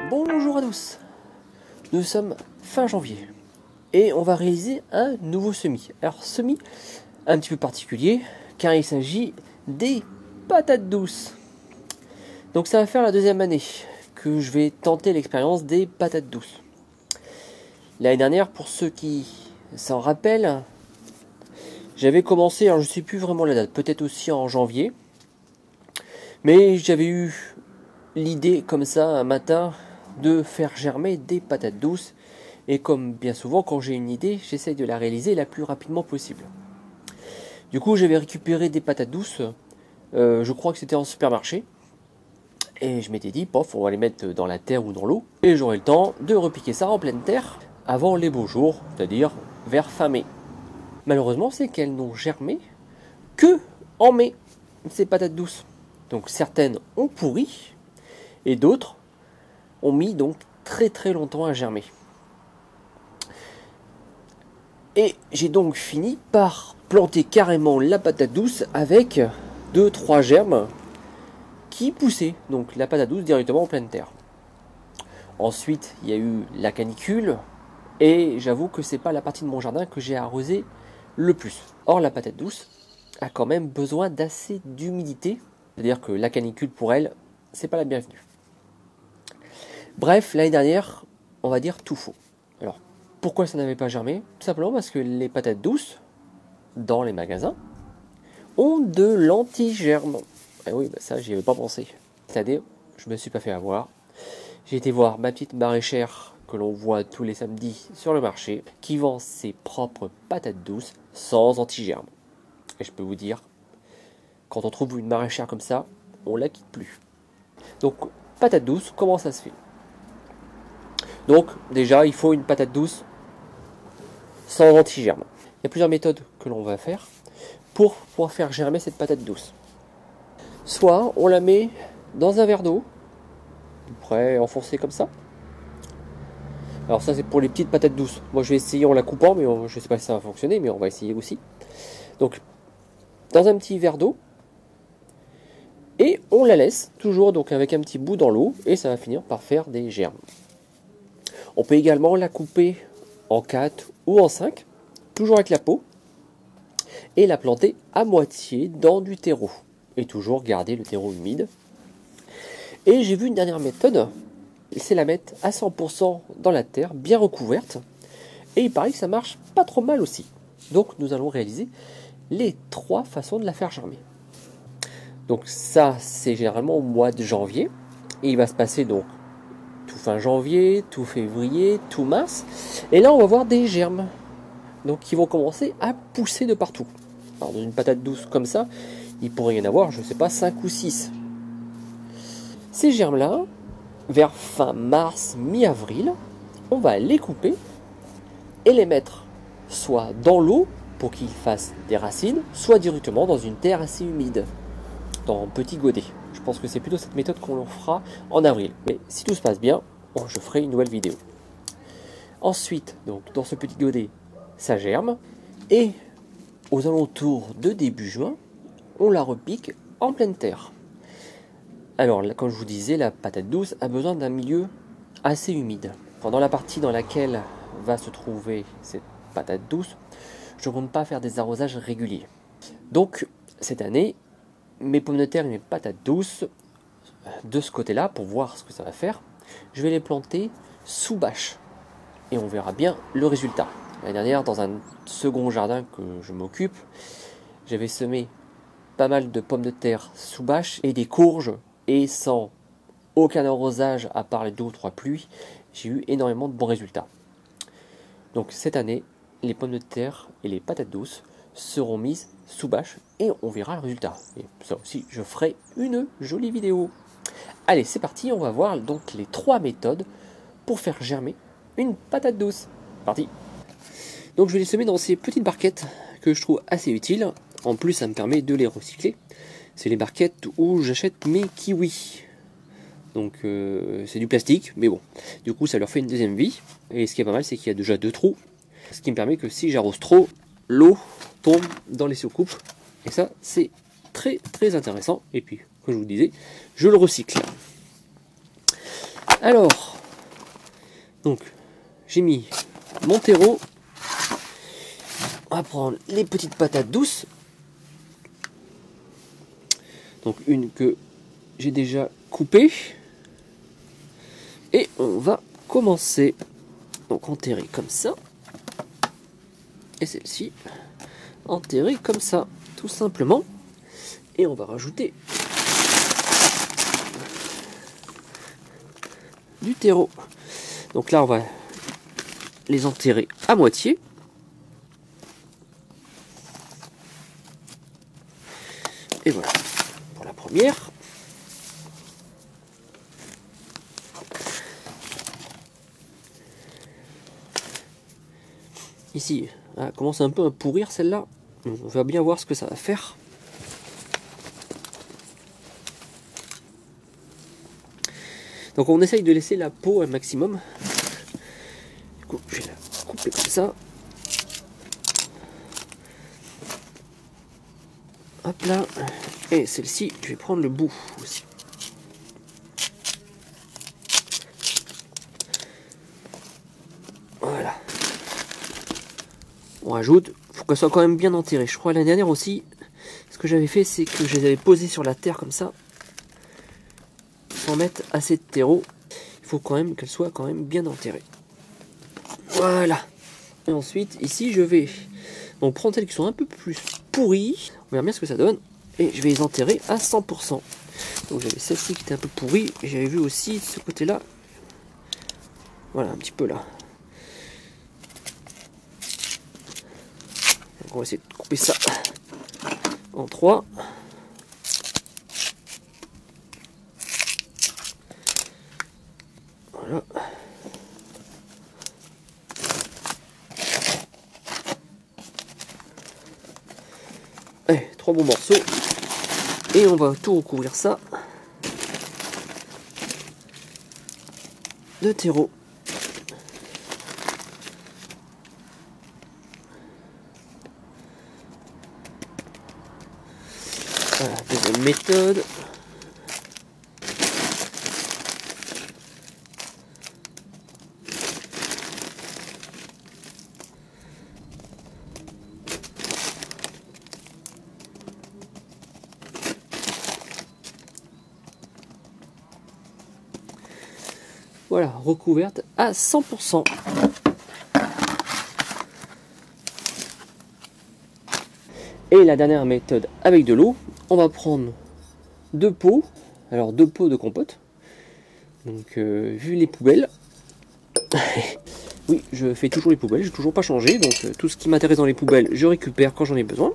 Bonjour à tous, nous sommes fin janvier et on va réaliser un nouveau semis. Alors semis un petit peu particulier car il s'agit des patates douces. Donc ça va faire la deuxième année que je vais tenter l'expérience des patates douces. L'année dernière, pour ceux qui s'en rappellent, j'avais commencé, alors je ne sais plus vraiment la date, peut-être aussi en janvier, mais j'avais eu l'idée comme ça un matin de faire germer des patates douces, et comme bien souvent quand j'ai une idée, j'essaye de la réaliser la plus rapidement possible. Du coup j'avais récupéré des patates douces, je crois que c'était en supermarché, et je m'étais dit, pof, on va les mettre dans la terre ou dans l'eau, et j'aurai le temps de repiquer ça en pleine terre avant les beaux jours, c'est-à-dire vers fin mai. Malheureusement, c'est qu'elles n'ont germé que en mai, ces patates douces. Donc certaines ont pourri, et d'autres ont mis donc très longtemps à germer. Et j'ai donc fini par planter carrément la patate douce avec 2-3 germes qui poussaient donc la patate douce directement en pleine terre. Ensuite, il y a eu la canicule, et j'avoue que c'est pas la partie de mon jardin que j'ai arrosé le plus. Or, la patate douce a quand même besoin d'assez d'humidité, c'est-à-dire que la canicule pour elle, c'est pas la bienvenue. Bref, l'année dernière, on va dire tout faux. Alors, pourquoi ça n'avait pas germé? Tout simplement parce que les patates douces, dans les magasins, ont de l'anti-germe. Et oui, bah ça, j'y avais pas pensé. C'est-à-dire, je me suis pas fait avoir. J'ai été voir ma petite maraîchère que l'on voit tous les samedis sur le marché, qui vend ses propres patates douces sans anti-germe. Et je peux vous dire, quand on trouve une maraîchère comme ça, on la quitte plus. Donc, patate douce, comment ça se fait? Donc, déjà, il faut une patate douce sans anti-germe. Il y a plusieurs méthodes que l'on va faire pour pouvoir faire germer cette patate douce. Soit on la met dans un verre d'eau, prêt enfoncé comme ça. Alors ça c'est pour les petites patates douces. Moi je vais essayer en la coupant, mais je ne sais pas si ça va fonctionner, mais on va essayer aussi. Donc dans un petit verre d'eau, et on la laisse toujours donc avec un petit bout dans l'eau, et ça va finir par faire des germes. On peut également la couper en 4 ou en 5, toujours avec la peau, et la planter à moitié dans du terreau, et toujours garder le terreau humide. Et j'ai vu une dernière méthode, c'est la mettre à 100% dans la terre, bien recouverte, et il paraît que ça marche pas trop mal aussi. Donc nous allons réaliser les 3 façons de la faire germer. Donc ça c'est généralement au mois de janvier, et il va se passer donc tout fin janvier, tout février, tout mars, et là on va voir des germes, donc qui vont commencer à pousser de partout. Alors dans une patate douce comme ça, il pourrait y en avoir, je sais pas, 5 ou 6. Ces germes-là, vers fin mars, mi-avril, on va les couper et les mettre soit dans l'eau pour qu'ils fassent des racines, soit directement dans une terre assez humide, dans un petit godet. Je pense que c'est plutôt cette méthode qu'on fera en avril. Mais si tout se passe bien, je ferai une nouvelle vidéo. Ensuite, donc dans ce petit godet, ça germe, et aux alentours de début juin, on la repique en pleine terre. Alors, comme je vous disais, la patate douce a besoin d'un milieu assez humide. Pendant la partie dans laquelle va se trouver cette patate douce, je ne compte pas faire des arrosages réguliers. Donc, cette année, mes pommes de terre et mes patates douces, de ce côté-là, pour voir ce que ça va faire, je vais les planter sous bâche. Et on verra bien le résultat. L'année dernière, dans un second jardin que je m'occupe, j'avais semé pas mal de pommes de terre sous bâche et des courges, et sans aucun arrosage à part les 2 ou 3 pluies, j'ai eu énormément de bons résultats. Donc cette année, les pommes de terre et les patates douces seront mises sous bâche et on verra le résultat. Et ça aussi, je ferai une jolie vidéo. Allez, c'est parti, on va voir donc les 3 méthodes pour faire germer une patate douce. Parti. Donc je vais les semer dans ces petites barquettes que je trouve assez utiles. En plus, ça me permet de les recycler. C'est les barquettes où j'achète mes kiwis. Donc c'est du plastique, mais bon. Du coup, ça leur fait une deuxième vie. Et ce qui est pas mal, c'est qu'il y a déjà 2 trous. Ce qui me permet que si j'arrose trop, l'eau tombe dans les soucoupes. Et ça, c'est très intéressant. Et puis, comme je vous disais, je le recycle. Alors, Donc, j'ai mis mon terreau. On va prendre les petites patates douces. Donc, une que j'ai déjà coupée. Et on va commencer. Donc, enterrer comme ça. Et celle-ci, enterrer comme ça, tout simplement. Et on va rajouter du terreau. Donc là, on va les enterrer à moitié. Et voilà, pour la première. Ici, elle commence un peu à pourrir celle-là. On va bien voir ce que ça va faire. Donc on essaye de laisser la peau un maximum. Du coup, je vais la couper comme ça. Hop là. Et celle-ci, je vais prendre le bout aussi. Voilà. On rajoute. Il faut qu'elle soit quand même bien enterrée. Je crois l'année dernière aussi, ce que j'avais fait, c'est que je les avais posées sur la terre comme ça. Sans mettre assez de terreau. Il faut quand même qu'elle soit quand même bien enterrée. Voilà. Et ensuite, ici, je vais donc prendre celles qui sont un peu plus pourries. On verra bien ce que ça donne. Et je vais les enterrer à 100%. Donc j'avais celle-ci qui était un peu pourrie. Et j'avais vu aussi ce côté-là. Voilà, un petit peu là. Donc on va essayer de couper ça en 3. Voilà. Allez, 3 bons morceaux. Et on va tout recouvrir ça de terreau. Voilà, deuxième méthode. Voilà, recouverte à 100%. Et la dernière méthode avec de l'eau, on va prendre 2 pots, alors 2 pots de compote. Donc vu les poubelles, oui, je fais toujours les poubelles, j'ai toujours pas changé, donc tout ce qui m'intéresse dans les poubelles, je récupère quand j'en ai besoin.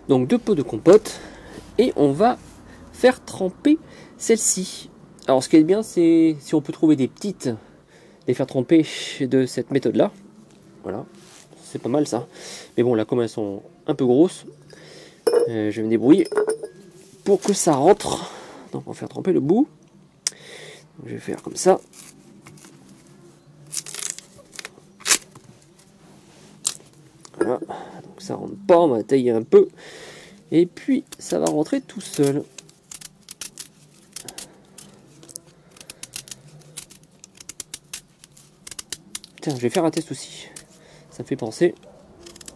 Donc 2 pots de compote, et on va faire tremper celle-ci. Alors ce qui est bien, c'est si on peut trouver des petites, les faire tremper de cette méthode-là. Voilà, c'est pas mal ça. Mais bon, là comme elles sont un peu grosses, je vais me débrouiller pour que ça rentre. Donc on va faire tremper le bout. Donc, je vais faire comme ça. Voilà, donc ça rentre pas, on va tailler un peu. Et puis ça va rentrer tout seul. Tiens, je vais faire un test aussi. Ça me fait penser.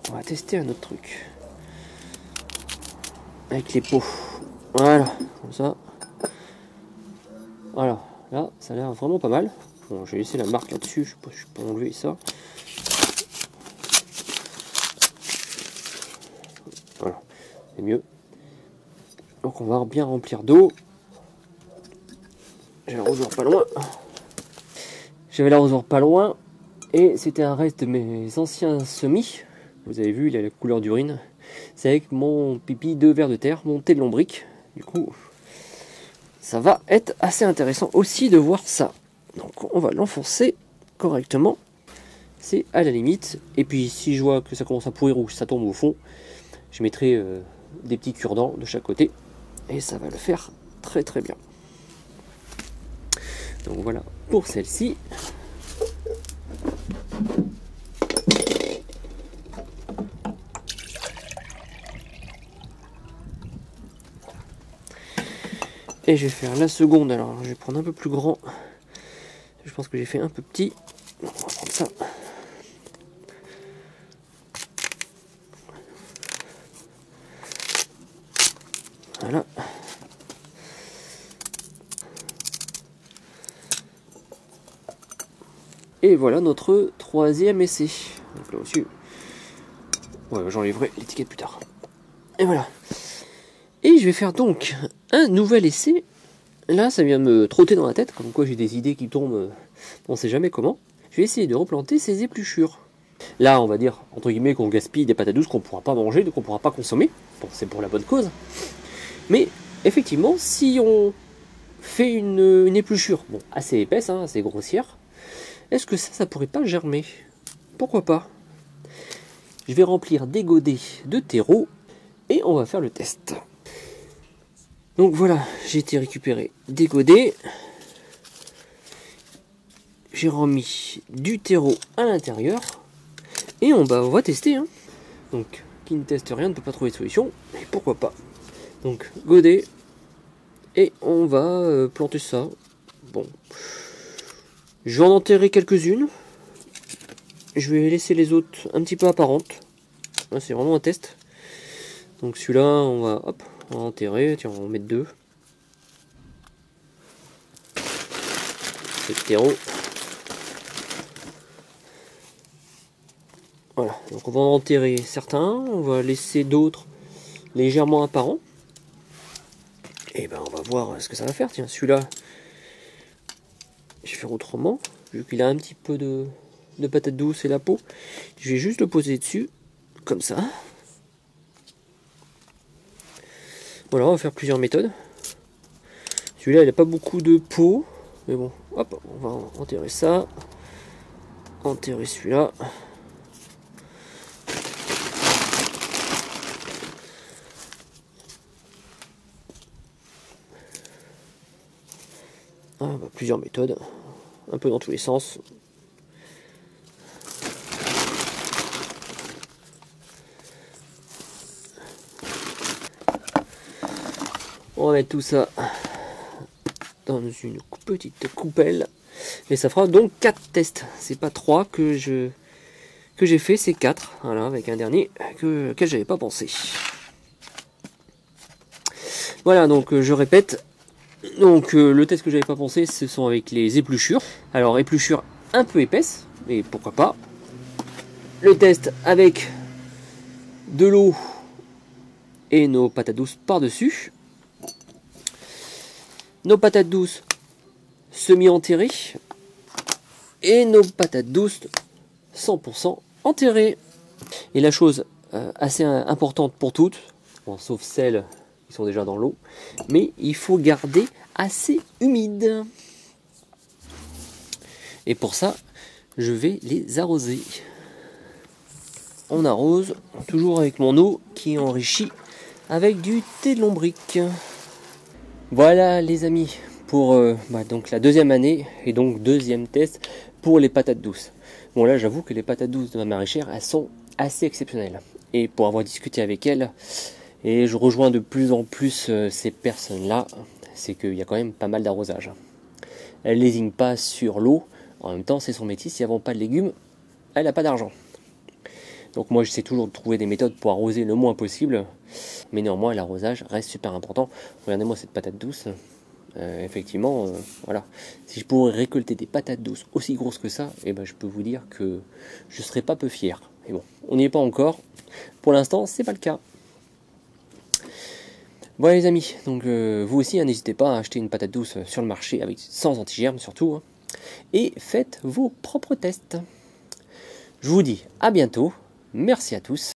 On va tester un autre truc. Avec les pots. Voilà, comme ça. Voilà, là, ça a l'air vraiment pas mal. Bon, je vais laisser la marque là-dessus. Je peux enlever ça. Voilà, c'est mieux. Donc on va bien remplir d'eau. J'ai l'arrosoir pas loin. J'avais l'arrosoir pas loin. Et c'était un reste de mes anciens semis. Vous avez vu, il a la couleur d'urine. C'est avec mon pipi de vers de terre, mon thé de lombric. Du coup, ça va être assez intéressant aussi de voir ça. Donc on va l'enfoncer correctement. C'est à la limite. Et puis si je vois que ça commence à pourrir ou que ça tombe au fond, je mettrai des petits cure-dents de chaque côté. Et ça va le faire très très bien. Donc voilà pour celle-ci. Et je vais faire la seconde. Alors je vais prendre un peu plus grand. Je pense que j'ai fait un peu petit. On va prendre ça. Voilà. Et voilà notre troisième essai. Donc là aussi, ouais, j'enlèverai l'étiquette plus tard. Et voilà. Et je vais faire donc un nouvel essai. Là, ça vient me trotter dans la tête, comme quoi j'ai des idées qui tombent, on sait jamais comment. Je vais essayer de replanter ces épluchures. Là, on va dire, entre guillemets, qu'on gaspille des patates douces qu'on ne pourra pas manger, qu'on ne pourra pas consommer. Bon, c'est pour la bonne cause. Mais, effectivement, si on fait une épluchure, bon, assez épaisse, hein, assez grossière, est-ce que ça pourrait pas germer? Pourquoi pas? Je vais remplir des godets de terreau et on va faire le test. Donc voilà, j'ai été récupérer des godets. J'ai remis du terreau à l'intérieur. Et on va tester. Hein. Donc, qui ne teste rien ne peut pas trouver de solution. Et pourquoi pas. Donc, godet. Et on va planter ça. Bon. Je vais en enterrer quelques-unes. Je vais laisser les autres un petit peu apparentes. Là, c'est vraiment un test. Donc celui-là, on va enterrer. Tiens, on va en mettre 2. C'est le terreau. Voilà, donc on va en enterrer certains, on va laisser d'autres légèrement apparents. Et ben on va voir ce que ça va faire. Tiens, celui-là, je vais faire autrement. Vu qu'il a un petit peu de patate douce et la peau, je vais juste le poser dessus, comme ça. Voilà, on va faire plusieurs méthodes. Celui-là, il n'a pas beaucoup de peau, mais bon, hop, on va enterrer ça. Enterrer celui-là. Plusieurs méthodes, un peu dans tous les sens. On va mettre tout ça dans une petite coupelle. Et ça fera donc 4 tests. C'est pas 3 que j'ai fait, c'est 4. Voilà, avec un dernier auquel j'avais pas pensé. Voilà, donc je répète. Donc le test que j'avais pas pensé, ce sont avec les épluchures. Alors épluchures un peu épaisses, mais pourquoi pas. Le test avec de l'eau et nos patates douces par-dessus. Nos patates douces semi-enterrées. Et nos patates douces 100% enterrées. Et la chose assez importante pour toutes, bon, sauf celles qui sont déjà dans l'eau, mais il faut garder assez humide. Et pour ça, je vais les arroser. On arrose toujours avec mon eau qui est enrichie avec du thé de lombric. Voilà les amis, pour donc la deuxième année et donc deuxième test pour les patates douces. Bon là j'avoue que les patates douces de ma maraîchère, elles sont assez exceptionnelles. Et pour avoir discuté avec elles, et je rejoins de plus en plus ces personnes-là, c'est qu'il y a quand même pas mal d'arrosage. Elle lésigne pas sur l'eau, en même temps c'est son métier, si elle vend pas de légumes, elle n'a pas d'argent. Donc moi j'essaie toujours de trouver des méthodes pour arroser le moins possible, mais néanmoins l'arrosage reste super important. Regardez-moi cette patate douce, effectivement, voilà. Si je pourrais récolter des patates douces aussi grosses que ça, eh ben, je peux vous dire que je serais pas peu fier. Mais bon, on n'y est pas encore, pour l'instant c'est pas le cas. Voilà les amis, donc vous aussi, hein, n'hésitez pas à acheter une patate douce sur le marché, sans antigermes surtout, hein, et faites vos propres tests. Je vous dis à bientôt, merci à tous.